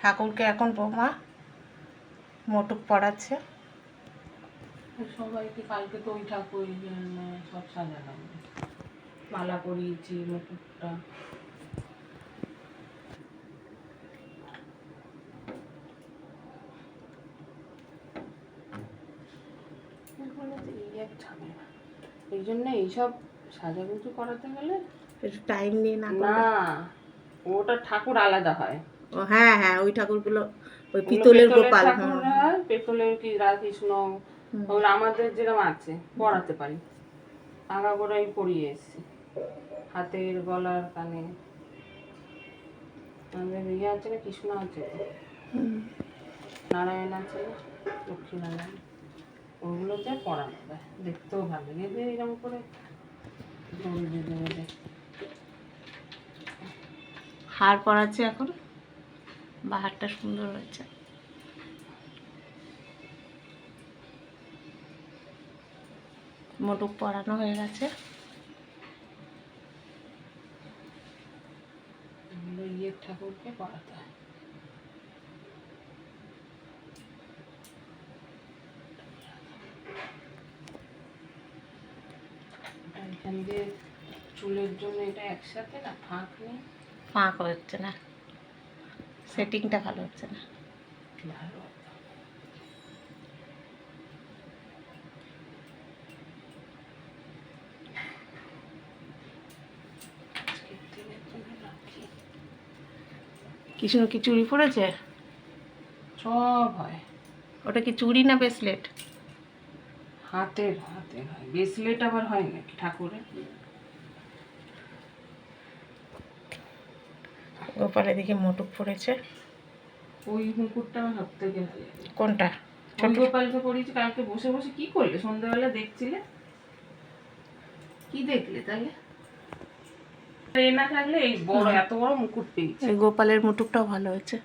ঠাকুরকে এখন বৌমা মোটক পড়াচ্ছে। সবাইকে কালকে তো ওই ঠাকুর সব সাজালাম, মালা পরিয়েছি, মুকুটটা। এই এক ঝামেলা, এই জন্য এইসব সাজাগুজু করাতে গেলে একটু টাইম নিয়ে না না, ওটা ঠাকুর আলাদা হয়। ও হ্যাঁ হ্যাঁ, ওই ঠাকুরগুলো ওই পিতলের গোপাল ঠাকুর হয়, পেতলের কি রাধাকৃষ্ণ, ওগুলো আমাদের যেরকম আছে পড়াতে পারি, আগাগোড়াই পরিয়ে এসছি, হাতের, গলার, কানে। আমাদের ইয়ে আছে না, কৃষ্ণ আছে, নারায়ণ আছে, লক্ষ্মী নারায়ণ, ওগুলোতে পড়ানো যায়, দেখতেও ভালো লাগে এরকম করে দড়ি বেঁধে বেঁধে। হার পরাচ্ছে এখন, বাহারটা সুন্দর হয়েছে। মোটক পরানো হয়ে গেছে। ইয়ের ঠাকুরকে পড়াতে হয়। এখান দিয়ে চুলের জন্য এটা একসাথে না, ফাঁক নেই, ফাঁক হচ্ছে না, সেটিংটা ভালো হচ্ছে না। ভালো। কৃষ্ণ কি চুড়ি পরেছে? সব হয়। ওটা কি চুড়ি না ব্রেসলেট? হাতের হাতের হয়, ব্রেসলেট আবার হয় নাকি ঠাকুরের? গোপালের দিকে মোটক পড়েছে। ওই মুকুটটা আমার সব থেকে ভালো লাগে। কোনটা? ছোট গোপালকে পড়িয়েছি কালকে বসে বসে। কি করলে সন্ধ্যাবেলা? দেখছিলে? কি দেখলে তাহলে? না থাকলে এই বড় এত বড় মুকুট পেয়েছি। এই গোপালের মুটুকটাও ভালো হয়েছে,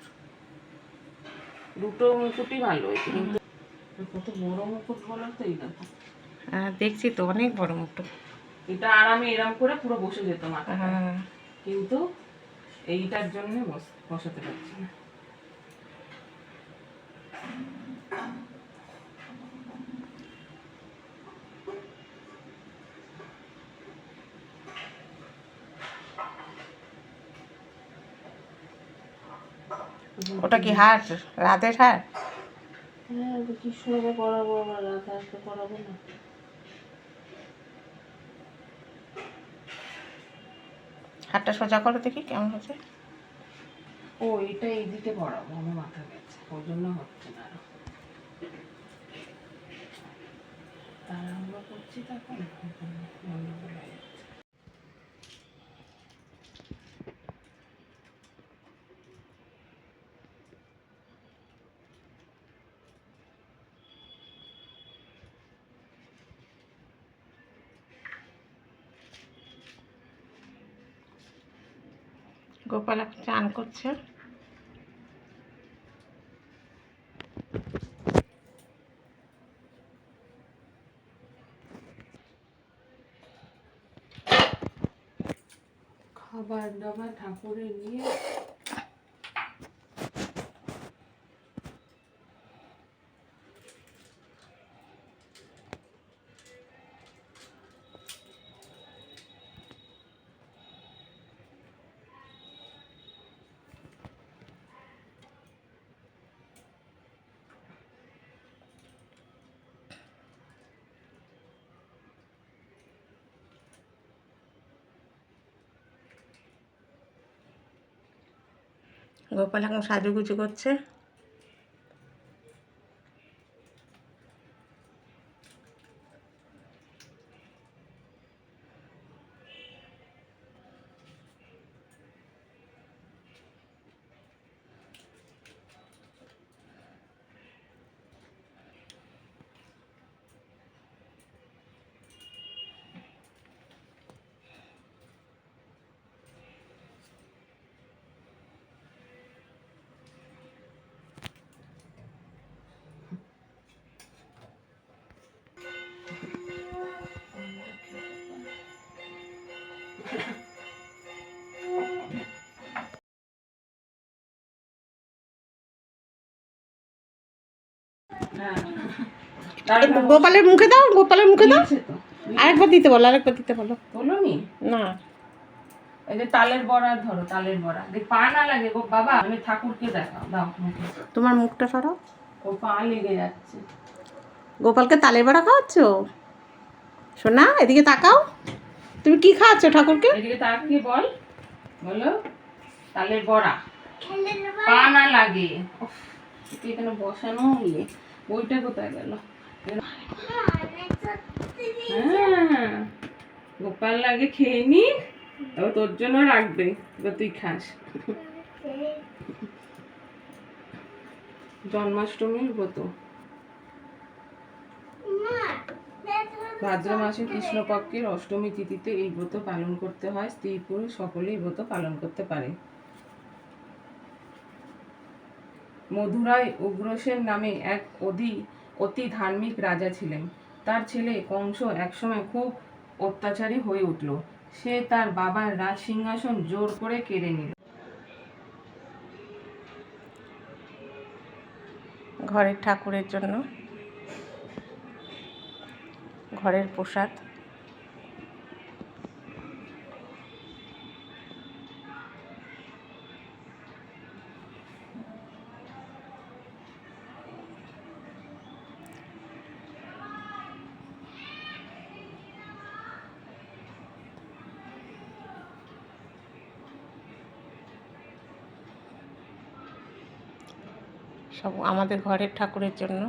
দুটো মুকুটই ভালো হয়েছে, কিন্তু কত বড় মুকুট বলো তো। এই দেখো, হ্যাঁ দেখছি তো, অনেক বড় মুটুক। এটা আরামে এরম করে পুরো বসে যেত মাথা, হ্যাঁ কিন্তু এইটার জন্য বসাতে পারছি না। ওটা কি হার? রাধের হার? হ্যাঁ, কৃষ্ণকে পড়াবো, আবার রাধাকে পড়াবো না। হারটা সোজা করো দেখি কেমন হচ্ছে। ও, এটা এইদিকে পড়াবো, আমার মাথা গেছে, ওই জন্য হচ্ছে না। আরো তাড়াহুড়ো করছি তখন, গন্ডগোল হয়ে যাচ্ছে। গোপাল এখন চান করছে। খাবার দাবার ঠাকুরের নিয়ে গোপাল এখন সাজুগুজু করছে। হ্যাঁ গোপালের মুখে দাও, গোপালের মুখে দাও। নিয়েছে তো। আরেকবার দিতে বলো, আরেকবার দিতে বলো। তোলোনি? না, এই যে তালের বড়া ধরো, তালের বড়া দেখ, পা না লাগে গো বাবা, আমি ঠাকুরকে দেখাও, দাও মুখে। তোমার মুখটা সরাও। ও পা লেগে যাচ্ছে। গোপালকে তালের বড়া খাওয়াচ্ছ? সোনা এদিকে তাকাও, তুমি কি খাওয়াচ্ছ ঠাকুরকে? এদিকে তাকিয়ে বল, বলো তালের বড়া, পা না লাগে। উফ, এটা এখানে বসানো ইয়ে, বইটা কোথায় গেল? হ্যাঁ, গোপাল লাগে খেয়ে নি, এবার তোর জন্য রাখবে, এবার তুই খাস। জন্মাষ্টমীর ব্রত, ভাদ্র মাসে কৃষ্ণপক্ষের অষ্টমী তিথিতে এই ব্রত পালন করতে হয়। স্ত্রী পুরুষ সকলেই ব্রত পালন করতে পারে। মধুরায় উগ্রসেন নামে এক অতি ধার্মিক রাজা ছিলেন। তার ছেলে কংস একসময় খুব অত্যাচারী হয়ে উঠল। সে তার বাবার রাজ সিংহাসন জোর করে কেড়ে নিল। ঘরের ঠাকুরের জন্য ঘরের প্রসাদ। সব আমাদের ঘরের ঠাকুরের জন্য।